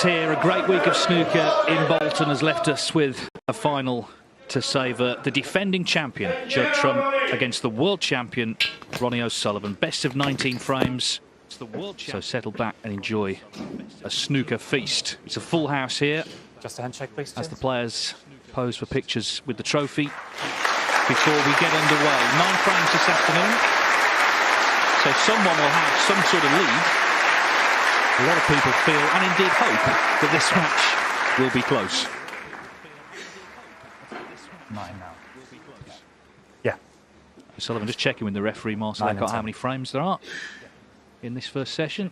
Here, a great week of snooker in Bolton has left us with a final to savour. The defending champion, Judd Trump, against the world champion, Ronnie O'Sullivan. Best of 19 frames. It's the world champion. So settle back and enjoy a snooker feast. It's a full house here. Just a handshake, please. As the players pose for pictures with the trophy before we get underway. 9 frames this afternoon. So someone will have some sort of lead. A lot of people feel, and indeed hope, that this match will be close. 9 now. Yeah. Sullivan just checking with the referee, Marcel, got how many frames there are in this first session.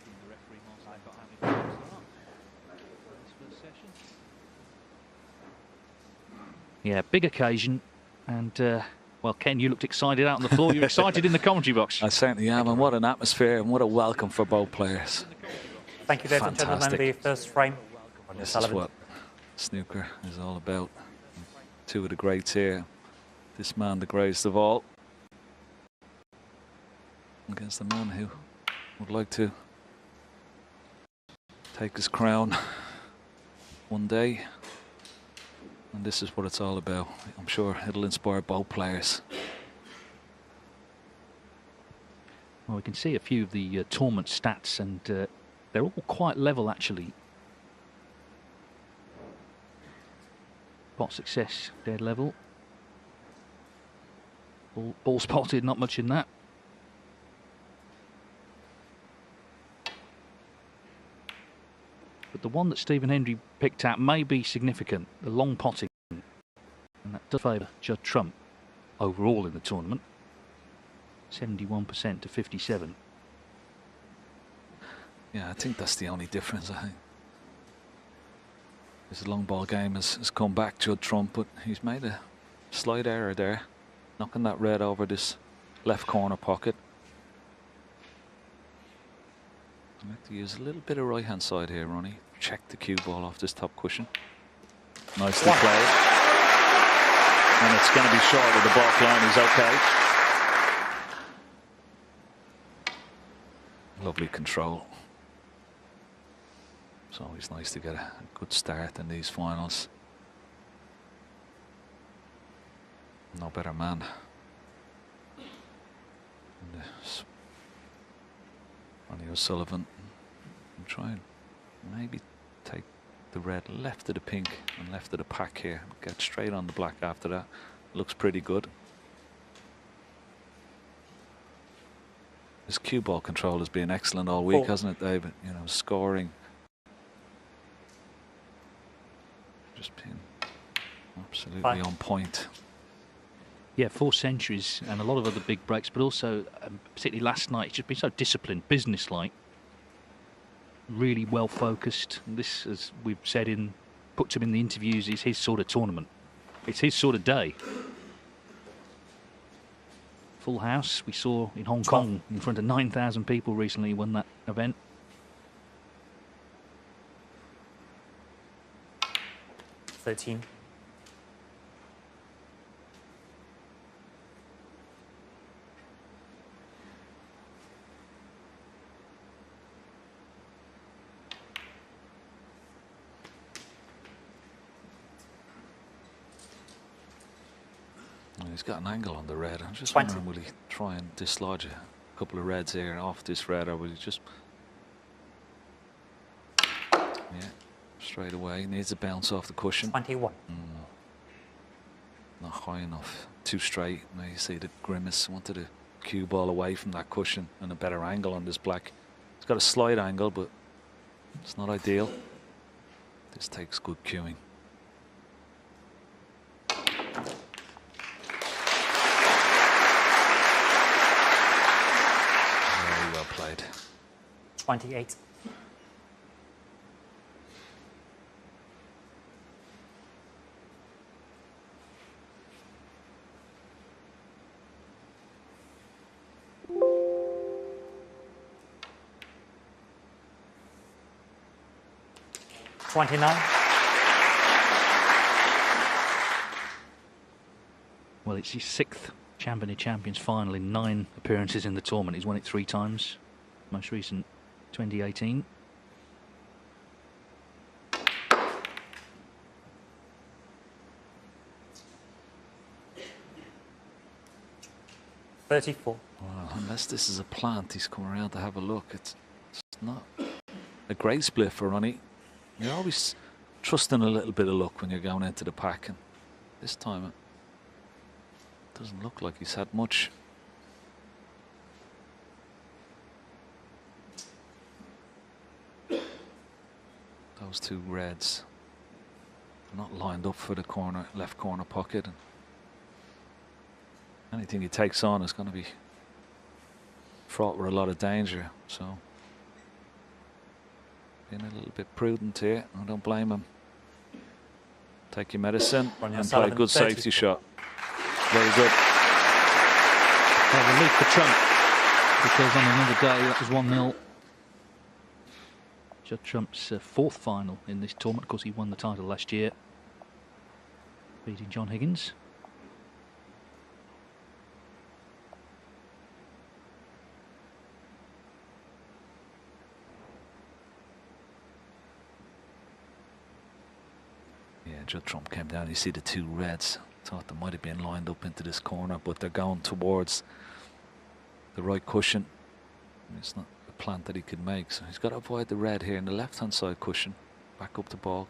Yeah, big occasion. And, well, Ken, you looked excited out on the floor. You're excited in the commentary box. I certainly am, and what an atmosphere and what a welcome for both players. Thank you, ladies and gentlemen. The first frame. This is what snooker is all about. 2 of the greats here. This man, the greatest of all, against the man who would like to take his crown one day. And this is what it's all about. I'm sure it'll inspire both players. Well, we can see a few of the tournament stats, and they're all quite level, actually. Pot success, dead level. Ball spotted, not much in that. But the one that Stephen Hendry picked out may be significant, the long potting. And that does favour Judd Trump overall in the tournament. 71% to 57%. Yeah, I think that's the only difference, I think. This long ball game has come back, Judd Trump, but he's made a slight error there, knocking that red over this left corner pocket. I'd like to use a little bit of right hand side here, Ronnie. Check the cue ball off this top cushion. Nicely played. And it's going to be short of the back line. He's okay. Lovely control. It's always nice to get a good start in these finals. No better man. Ronnie O'Sullivan. I'm trying maybe take the red left of the pink and left of the pack here. Get straight on the black after that. Looks pretty good. His cue ball control has been excellent all week, hasn't it, David? You know, scoring. Just been absolutely on point. Yeah, 4 centuries and a lot of other big breaks, but also, particularly last night, it's just been so disciplined, businesslike, really well focused. And this, as we've said put him in the interviews, is his sort of tournament. It's his sort of day. Full house, we saw in Hong Kong in front of 9,000 people recently. He won that event. 13. He's got an angle on the red. I'm just wondering, will he try and dislodge a couple of reds here off this red, or will he just... Yeah, straight away. Needs a bounce off the cushion. 21. Not high enough. Too straight. Now you see the grimace. Wanted a cue ball away from that cushion and a better angle on this black. It's got a slight angle, but it's not ideal. This takes good cueing. Very well played. 28. Well, it's his 6th Champion of Champions final in 9 appearances in the tournament. He's won it 3 times. Most recent, 2018. 34. Well, unless this is a plant, he's come around to have a look. It's not a great split for Ronnie. You're always trusting a little bit of luck when you're going into the pack, and this time it doesn't look like he's had much. Those two reds are not lined up for the corner, left corner pocket, and anything he takes on is going to be fraught with a lot of danger. So being a little bit prudent here. I don't blame him. Take your medicine and play a good safety shot. Very good. Well, relief for Trump, because on another day that was 1-0. Judd Trump's fourth final in this tournament. Of course, he won the title last year, beating John Higgins. Yeah, Judd Trump came down. You see the two reds. Thought they might have been lined up into this corner, but they're going towards the right cushion. It's not a plant that he could make, so he's got to avoid the red here in the left-hand side cushion. Back up the bog.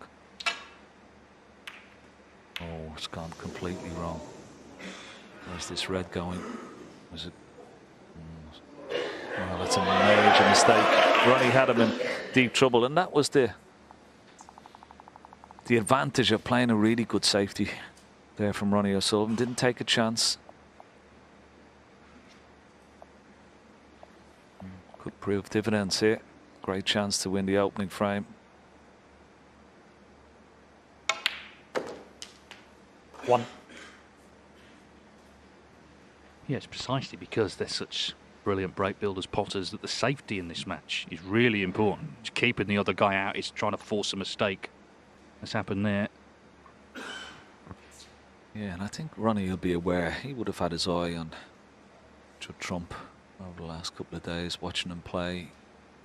Oh, it's gone completely wrong. Where's this red going? Was it? Well, that's a major mistake. Ronnie had him in deep trouble, and that was the advantage of playing a really good safety there from Ronnie O'Sullivan. Didn't take a chance. Could prove dividends here. Great chance to win the opening frame. One. Yes, precisely because they're such brilliant break builders, potters, that the safety in this match is really important. It's keeping the other guy out. It's trying to force a mistake. That's happened there. Yeah, and I think Ronnie will be aware. He would have had his eye on Judd Trump over the last couple of days, watching him play,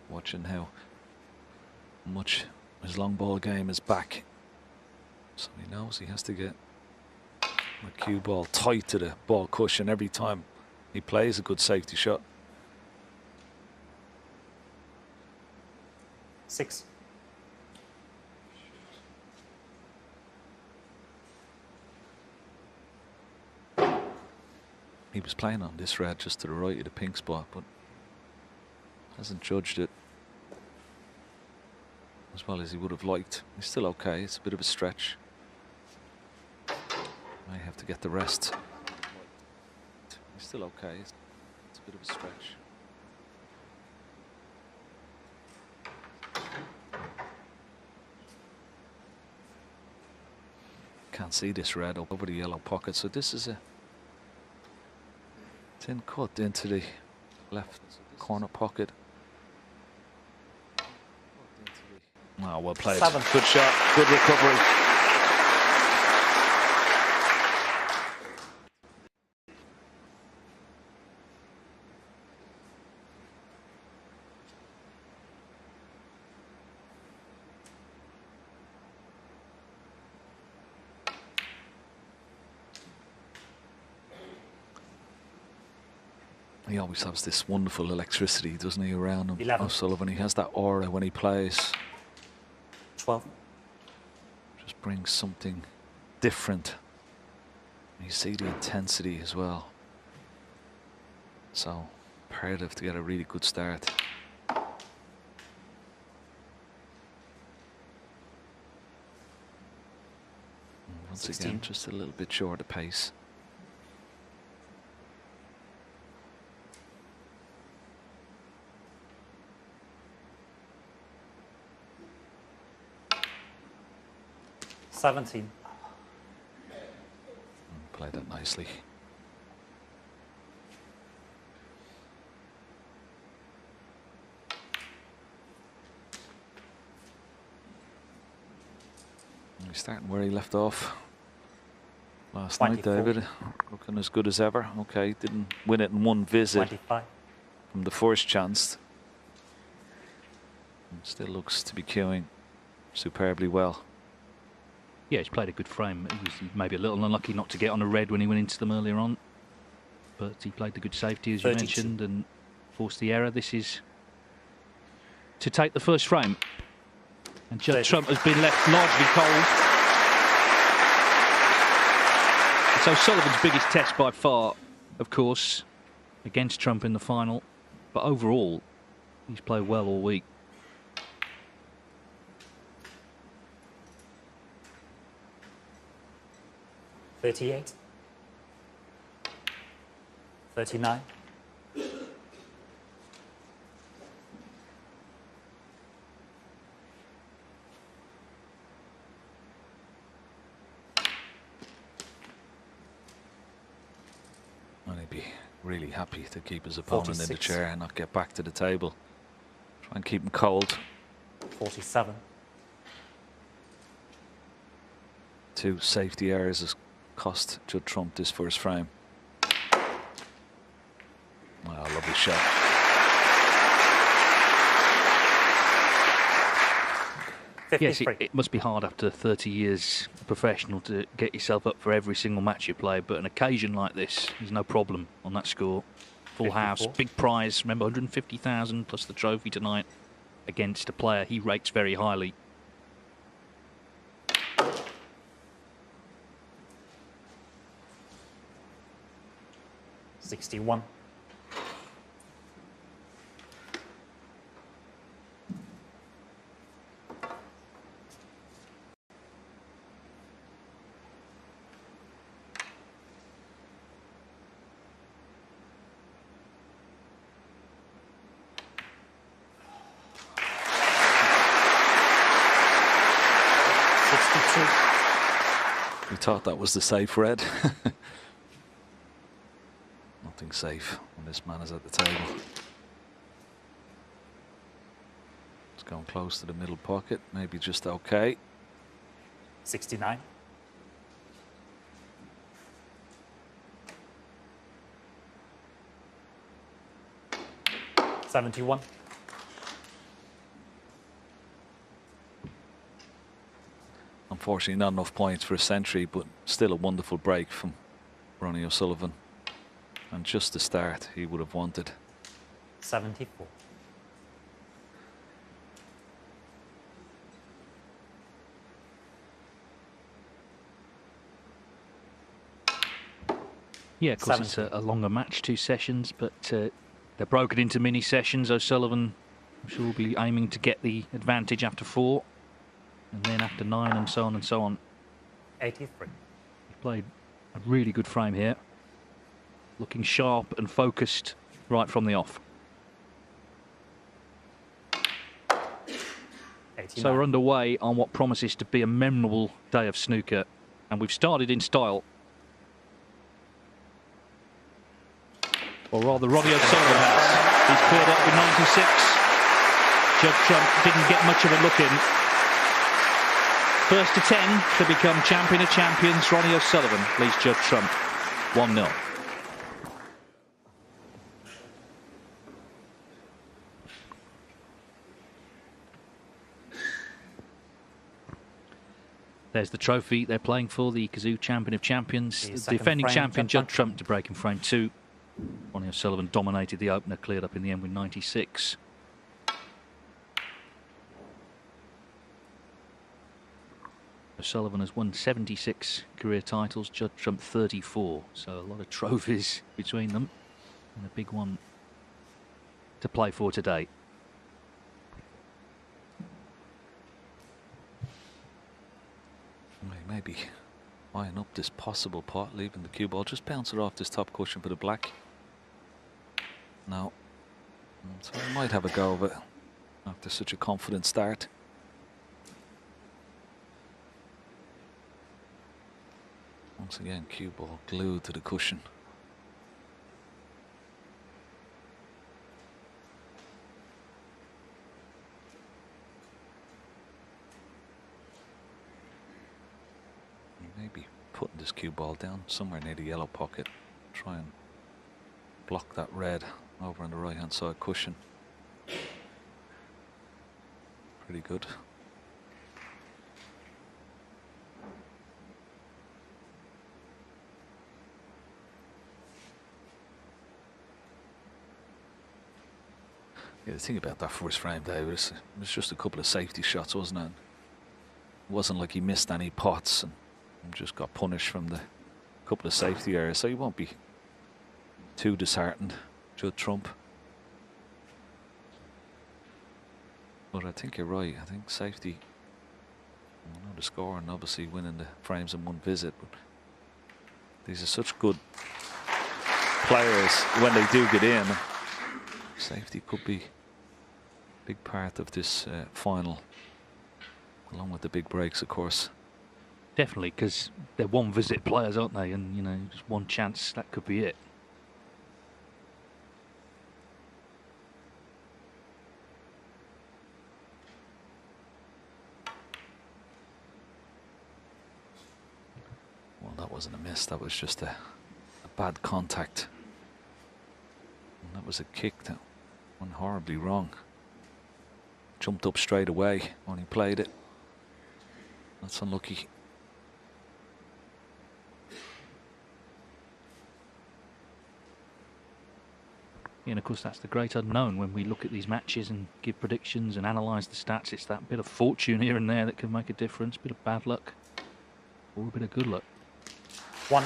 watching how much his long ball game is back. So he knows he has to get the cue ball tight to the ball cushion every time he plays a good safety shot. 6. He was playing on this red just to the right of the pink spot, but hasn't judged it as well as he would have liked. He's still okay. It's a bit of a stretch. May have to get the rest. He's still okay. It's a bit of a stretch. Can't see this red up over the yellow pocket, so this is a thin cut into the left corner pocket. Oh, well played. 7. Good shot, good recovery. He always has this wonderful electricity, doesn't he, around him? 11. O'Sullivan, he has that aura when he plays. 12. Just brings something different. You see the intensity as well. So imperative to get a really good start. Once 16. again, just a little bit short of pace. Played that nicely. He's starting where he left off last 24. night, David. Looking as good as ever. Okay, didn't win it in one visit 25. from the first chance. Still looks to be queuing superbly well. Yeah, he's played a good frame. He was maybe a little unlucky not to get on a red when he went into them earlier on. but he played the good safety, as 32. you mentioned, and forced the error. This is to take the first frame. And Judd Trump has been left largely cold. It's O'Sullivan's biggest test by far, of course, against Trump in the final. But overall, he's played well all week. 38. 39. And he'd be really happy to keep his opponent 46. in the chair and not get back to the table. Try and keep him cold. 47. 2 safety errors has cost Judd Trump this first frame. Wow, lovely shot. Yes, it must be hard after 30 years professional to get yourself up for every single match you play, but an occasion like this, there's no problem on that score. Full 54. house, big prize, remember 150,000 plus the trophy tonight against a player he rates very highly. '61. We thought that was the safe red. Nothing safe when this man is at the table. It's going close to the middle pocket, maybe just okay. 69. 71. Unfortunately, not enough points for a century, but still a wonderful break from Ronnie O'Sullivan. And just the start he would have wanted. 74. Yeah, of course, it's a longer match, 2 sessions, but they're broken into mini sessions. O'Sullivan, I'm sure, will be aiming to get the advantage after 4, and then after 9, and so on and so on. 83. He played a really good frame here, looking sharp and focused right from the off. 89. So we're underway on what promises to be a memorable day of snooker, and we've started in style. Or rather, Ronnie O'Sullivan has. He's cleared up with 96. Judd Trump didn't get much of a look in. First to 10 to become champion of champions. Ronnie O'Sullivan leads Judd Trump 1-0. There's the trophy they're playing for, the Kazoo Champion of Champions. The defending champion, Judd Trump, to break in frame 2. Ronnie O'Sullivan dominated the opener, cleared up in the end with 96. O'Sullivan has won 76 career titles, Judd Trump 34. So a lot of trophies between them, and a big one to play for today. Maybe eyeing up this possible pot, leaving the cue ball, just bounce it off this top cushion for the black. No. So I might have a go of it after such a confident start. Once again, cue ball glued to the cushion. Maybe putting this cue ball down somewhere near the yellow pocket. Try and block that red over on the right hand side cushion. Pretty good. Yeah, the thing about that first frame, David, it was just a couple of safety shots, wasn't it? It wasn't like he missed any pots and just got punished from the couple of safety areas, so he won't be too disheartened, Judd Trump. But I think you're right. I think safety, I know the score and obviously winning the frames in one visit, but these are such good players when they do get in. Safety could be a big part of this final, along with the big breaks, of course. Definitely, because they're one visit players, aren't they? And, you know, just one chance, that could be it. Well, that wasn't a miss, that was just a bad contact. And that was a kick that went horribly wrong. Jumped up straight away when he played it. That's unlucky. Yeah, and of course that's the great unknown when we look at these matches and give predictions and analyse the stats. It's that bit of fortune here and there that can make a difference, a bit of bad luck or a bit of good luck. 1.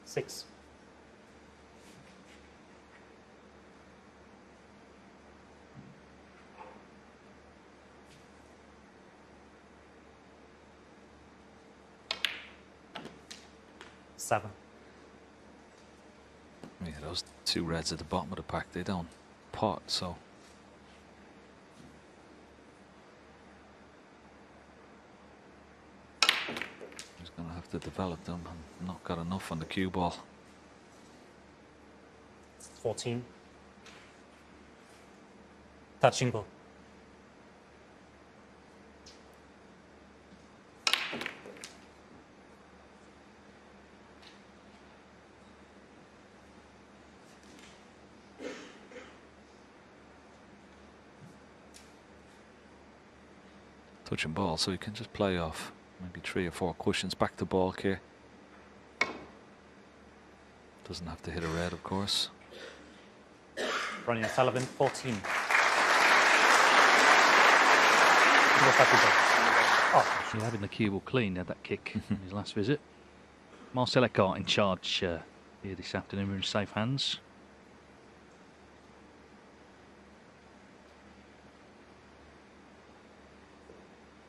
Six. Seven. Yeah, those two reds at the bottom of the pack, they don't pot, so. He's going to have to develop them and not got enough on the cue ball. 14. Touching ball. Touching ball, so he can just play off maybe 3 or 4 cushions back to ball here. Doesn't have to hit a red, of course. Ronnie O'Sullivan, 14. Yeah, having the cue ball clean, had that kick in his last visit. Marcel Eckhart in charge here this afternoon. We're in safe hands.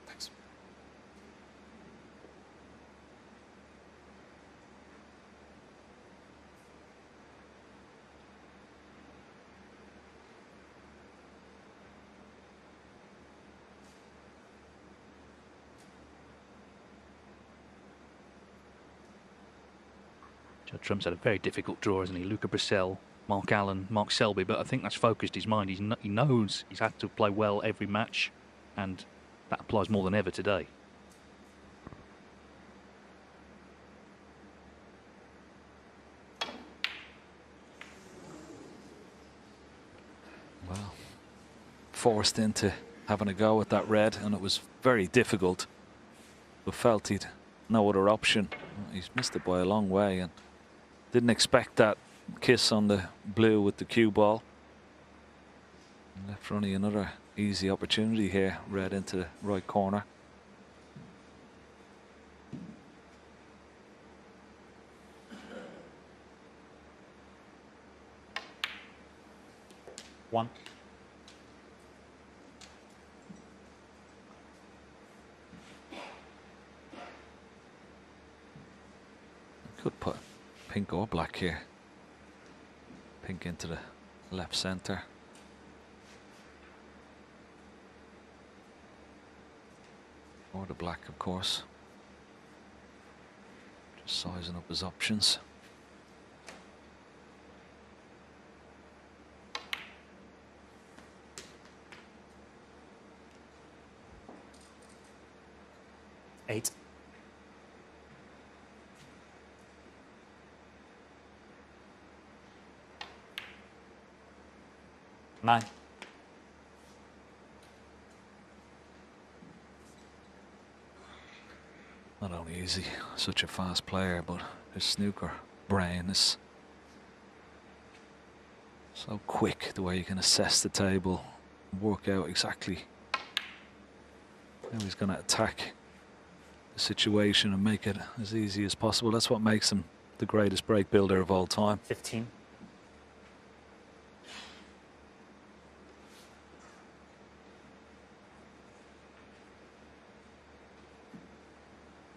Thanks. Judd Trump's had a very difficult draw, hasn't he? Luca Brissell, Mark Allen, Mark Selby, but I think that's focused his mind. He knows he's had to play well every match, and that applies more than ever today. Well, forced into having a go at that red, and it was very difficult, but felt he'd no other option. He's missed it by a long way and didn't expect that kiss on the blue with the cue ball. And left Ronnie another easy opportunity here, red into the right corner. One. Could put pink or black here. Pink into the left center. Or the black, of course. Just sizing up his options. Eight. 9. Not only is he such a fast player, but his snooker brain is so quick, the way you can assess the table, work out exactly how he's going to attack the situation and make it as easy as possible. That's what makes him the greatest break builder of all time. 15.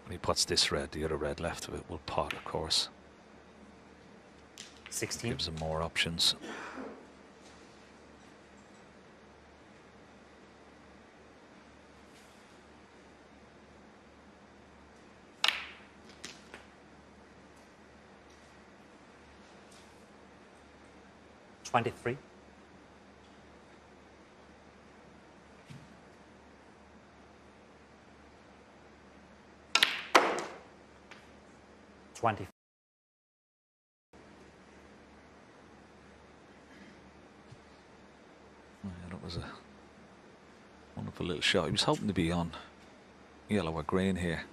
When he puts this red, the other red left of it will pot, of course. 16. Gives him more options. $23. $20. Yeah, that was a wonderful little shot. He was hoping to be on yellow or green here.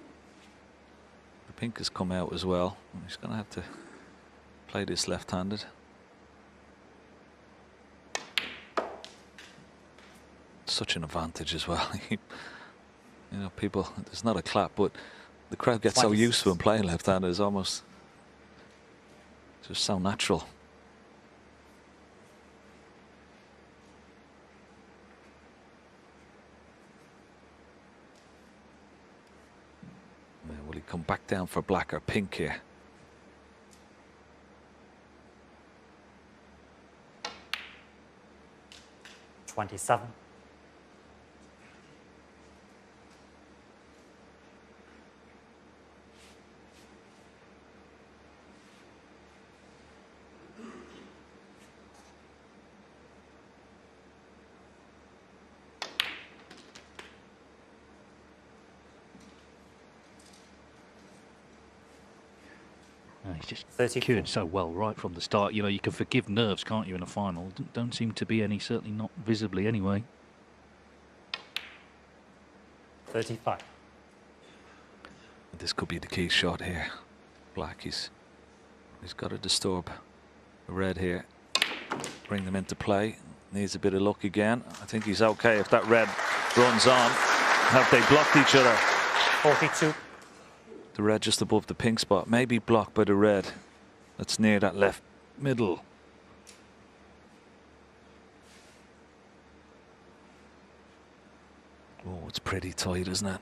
The pink has come out as well. He's going to have to play this left-handed. Such an advantage as well. You know, people, there's not a clap, but the crowd gets so used to him playing left-handed. It's almost just so natural. Now, will he come back down for black or pink here? $27. He's just 34. cured so well right from the start. You know, you can forgive nerves, can't you, in a final? Don't seem to be any, certainly not visibly anyway. 35. This could be the key shot here. Black, he's got to disturb the red here. Bring them into play. Needs a bit of luck again. I think he's okay if that red runs on. Have they blocked each other? 42. The red just above the pink spot, maybe blocked by the red that's near that left middle. Oh, it's pretty tight, isn't it?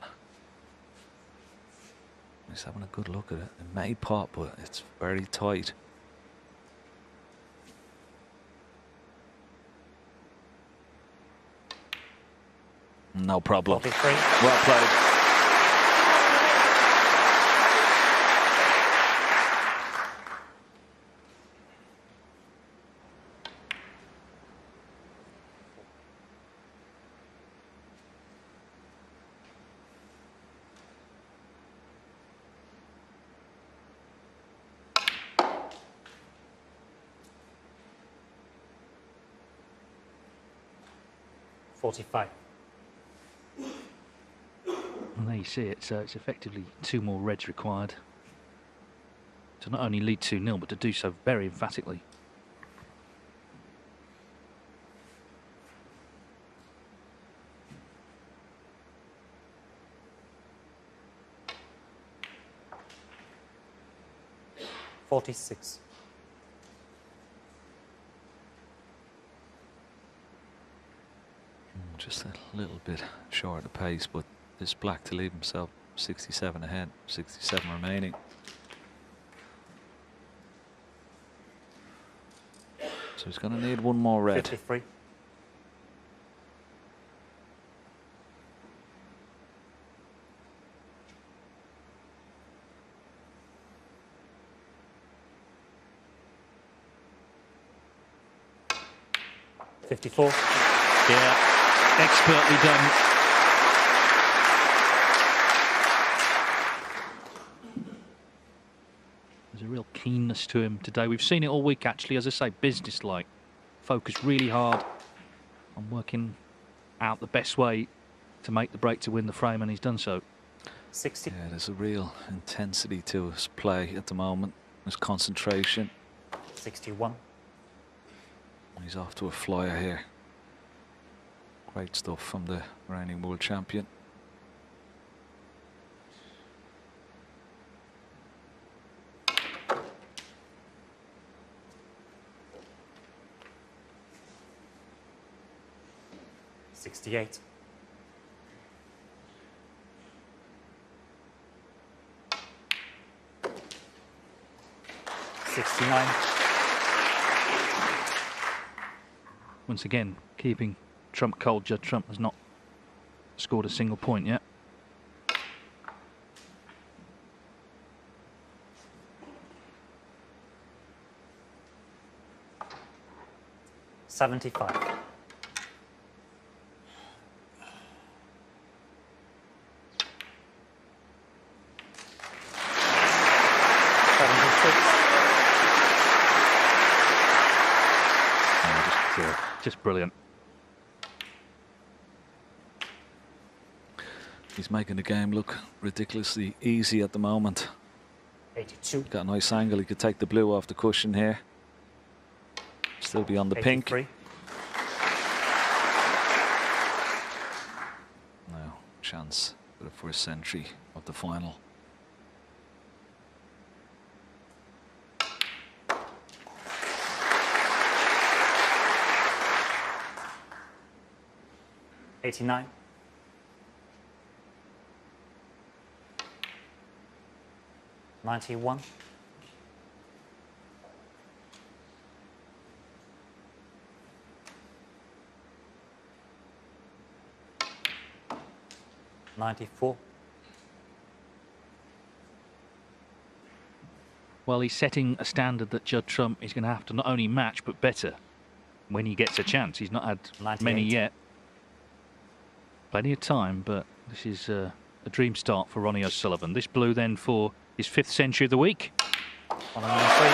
He's having a good look at it. It may pop, but it's very tight. No problem. 43. Well played. $45. And there you see it, so it's effectively 2 more reds required to not only lead 2-0, but to do so very emphatically. $46. Just a little bit short of pace, but this black to leave himself 67 ahead, 67 remaining. So he's going to need 1 more red. 53. $54. Yeah. Expertly done. There's a real keenness to him today. We've seen it all week, actually. As I say, businesslike. Focused really hard on working out the best way to make the break to win the frame, and he's done so. 60. Yeah, there's a real intensity to his play at the moment. His concentration. 61. He's off to a flyer here. Great stuff from the reigning world champion. $68. Once again, keeping Trump cold. Judd Trump has not scored a single point yet. $75. Just brilliant. He's making the game look ridiculously easy at the moment. 82. Got a nice angle. He could take the blue off the cushion here. Still be on the 83. pink. Now, chance for the first century of the final. $89. 91. 94. Well, he's setting a standard that Judd Trump is going to have to not only match but better when he gets a chance. He's not had 98. many yet. Plenty of time, but this is a dream start for Ronnie O'Sullivan. This blue then for his 5th century of the week. 103.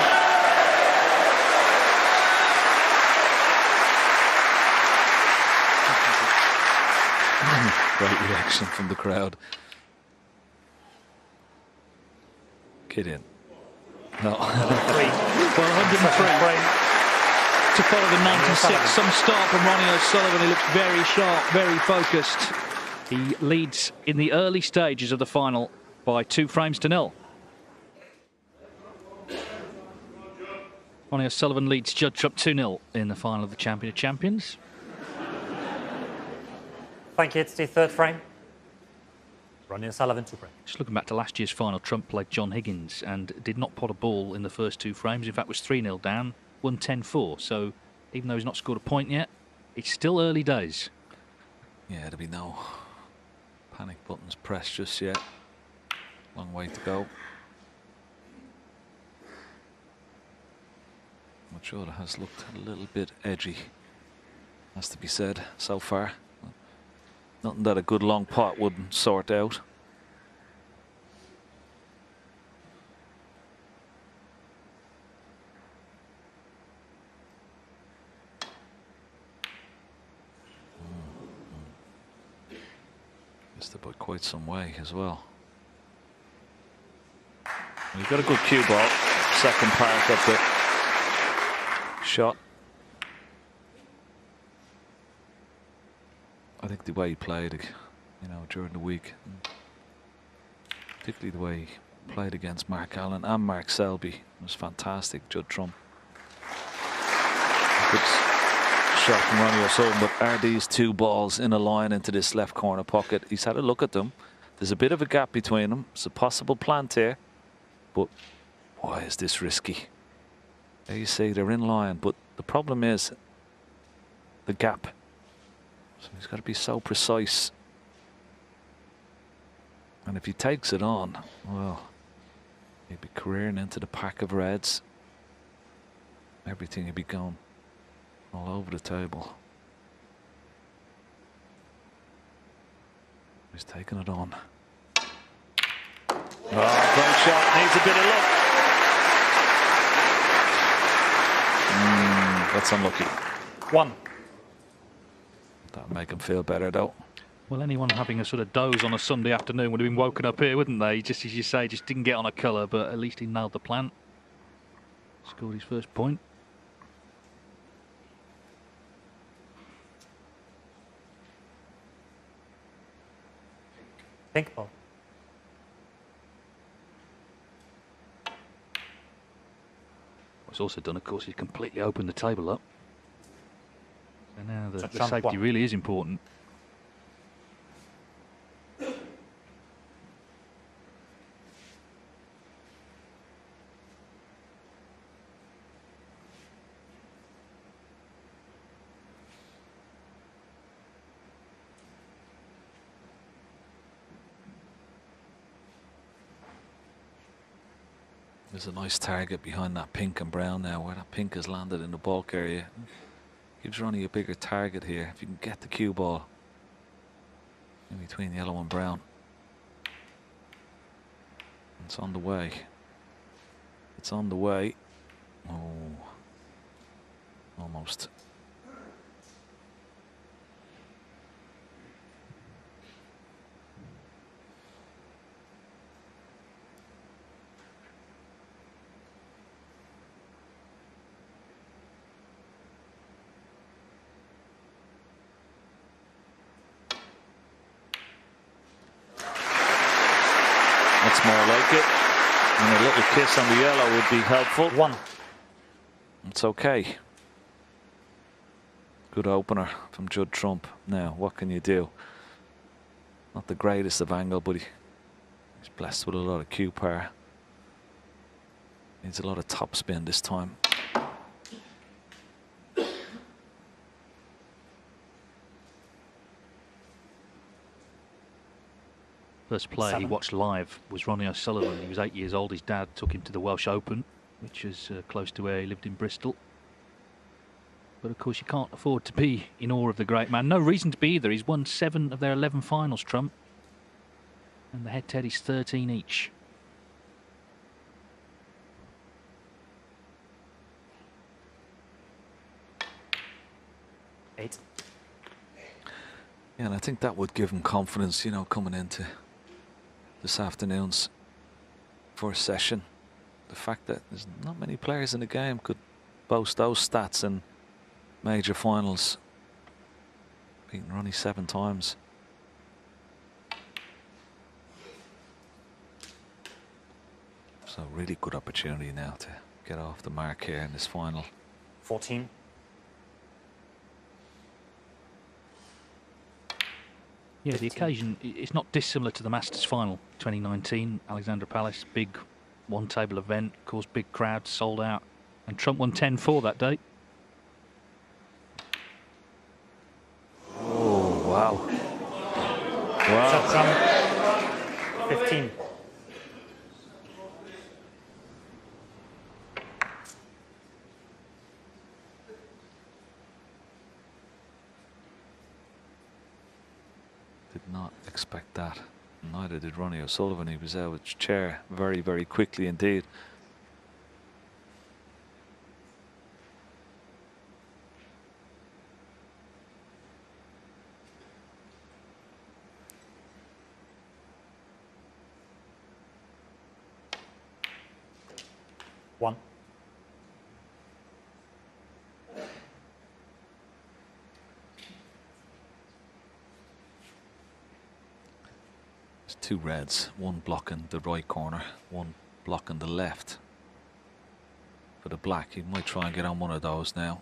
Great reaction from the crowd. Get in. No. Well, 103 to follow the 96. Some start from Ronnie O'Sullivan. He looks very sharp, very focused. He leads in the early stages of the final by 2 frames to 0. Ronnie O'Sullivan leads Judd Trump 2-0 in the final of the Champion of Champions. Thank you. It's the 3rd frame. Ronnie O'Sullivan 2 break. Just looking back to last year's final, Trump played John Higgins and did not pot a ball in the first 2 frames. In fact, was 3-0 down, won 10-4. So even though he's not scored a point yet, it's still early days. Yeah, there'll be no panic buttons pressed just yet. Long way to go. But Judd has looked a little bit edgy, has to be said, so far. Nothing that a good long pot wouldn't sort out. Missed it by quite some way as well. We've got a good cue ball. Second part of the shot. I think the way he played, you know, during the week, particularly the way he played against Mark Allen and Mark Selby, was fantastic. Judd Trump. Good shot from Ronnie O'Sullivan, but are these 2 balls in a line into this left corner pocket? He's had a look at them. There's a bit of a gap between them. It's a possible plant here, but why is this risky? There you see, they're in line, but the problem is the gap. So he's got to be so precise. And if he takes it on, well, he'd be careering into the pack of reds. Everything would be going all over the table. He's taking it on. Oh, great shot. Needs a bit of luck. That's unlucky. 1. That'll make him feel better though. Well, anyone having a sort of doze on a Sunday afternoon would have been woken up here, wouldn't they? Just as you say, just didn't get on a colour, but at least he nailed the plant. Scored his first point. Pink ball. What's also done, of course, is completely opened the table up. So now the Jump safety one. really is important. There's a nice target behind that pink and brown now, where that pink has landed in the bulk area. Gives Ronnie a bigger target here. If you can get the cue ball in between yellow and brown. It's on the way. It's on the way. Oh, almost. That's more like it. And a little kiss on the yellow would be helpful. One. It's okay. Good opener from Judd Trump. Now, what can you do? Not the greatest of angle, but he's blessed with a lot of cue power. Needs a lot of top spin this time. First player he watched live was Ronnie O'Sullivan. He was 8 years old. His dad took him to the Welsh Open, which is close to where he lived in Bristol. But of course you can't afford to be in awe of the great man. No reason to be either. He's won 7 of their 11 finals, Trump. And the head-to-head is 13 each. Eight. Yeah, and I think that would give him confidence, you know, coming into this afternoon's first session. The fact that there's not many players in the game could boast those stats in major finals. Beaten Ronnie 7 times. So really good opportunity now to get off the mark here in this final. 14. Yeah, the occasion, it's not dissimilar to the Masters final 2019. Alexandra Palace, big one-table event, caused big crowds, sold out. And Trump won 10-4 that day. Oh, wow. Wow. Trump. 15. Did not expect that. Neither did Ronnie O'Sullivan. He was out of his chair very, very quickly indeed. One. There's 2 reds, one blocking the right corner, one blocking the left. For the black, he might try and get on one of those now.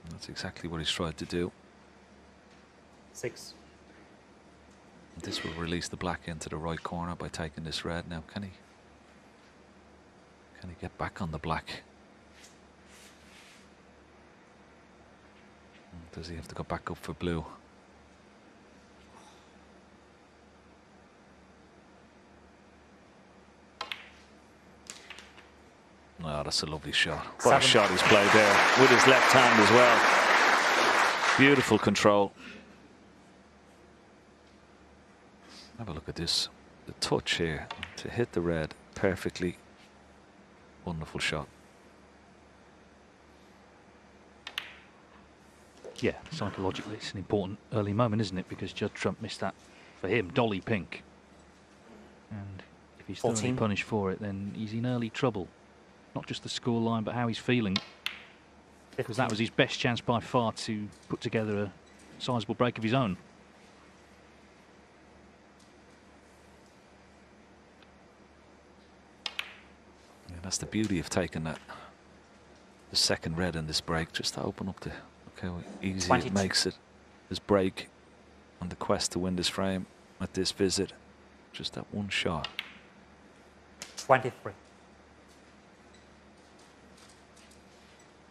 That's exactly what he's tried to do. 6. This will release the black into the right corner by taking this red. Now, can he get back on the black? Does he have to go back up for blue? Oh, that's a lovely shot. What a 7. shot he's played there with his left hand as well. Beautiful control. Have a look at this. The touch here to hit the red perfectly. Wonderful shot. Yeah, psychologically it's an important early moment, isn't it? Because Judd Trump missed that, for him, dolly pink. And if he's thoroughly 14. punished for it, then he's in early trouble. Not just the scoreline, but how he's feeling. Because that 15. was his best chance by far to put together a sizable break of his own. Yeah, that's the beauty of taking the second red in this break, just to open up the, look how easy 22. it makes it. This break on the quest to win this frame at this visit. Just that one shot. 23.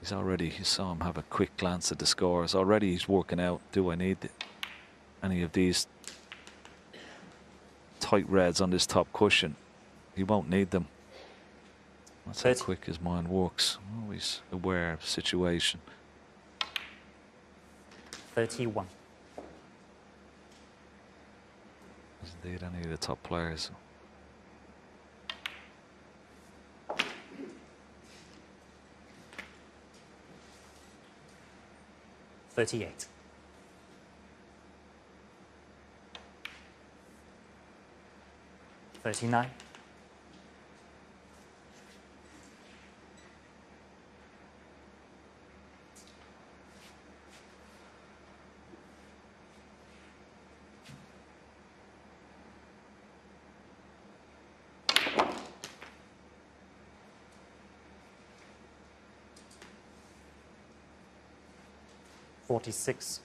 He's already, you saw him have a quick glance at the scores. Already he's working out, do I need any of these tight reds on this top cushion? He won't need them. That's how 30. quick his mind works. Always aware of the situation. 31. As indeed any of the top players. 38. 39. 46.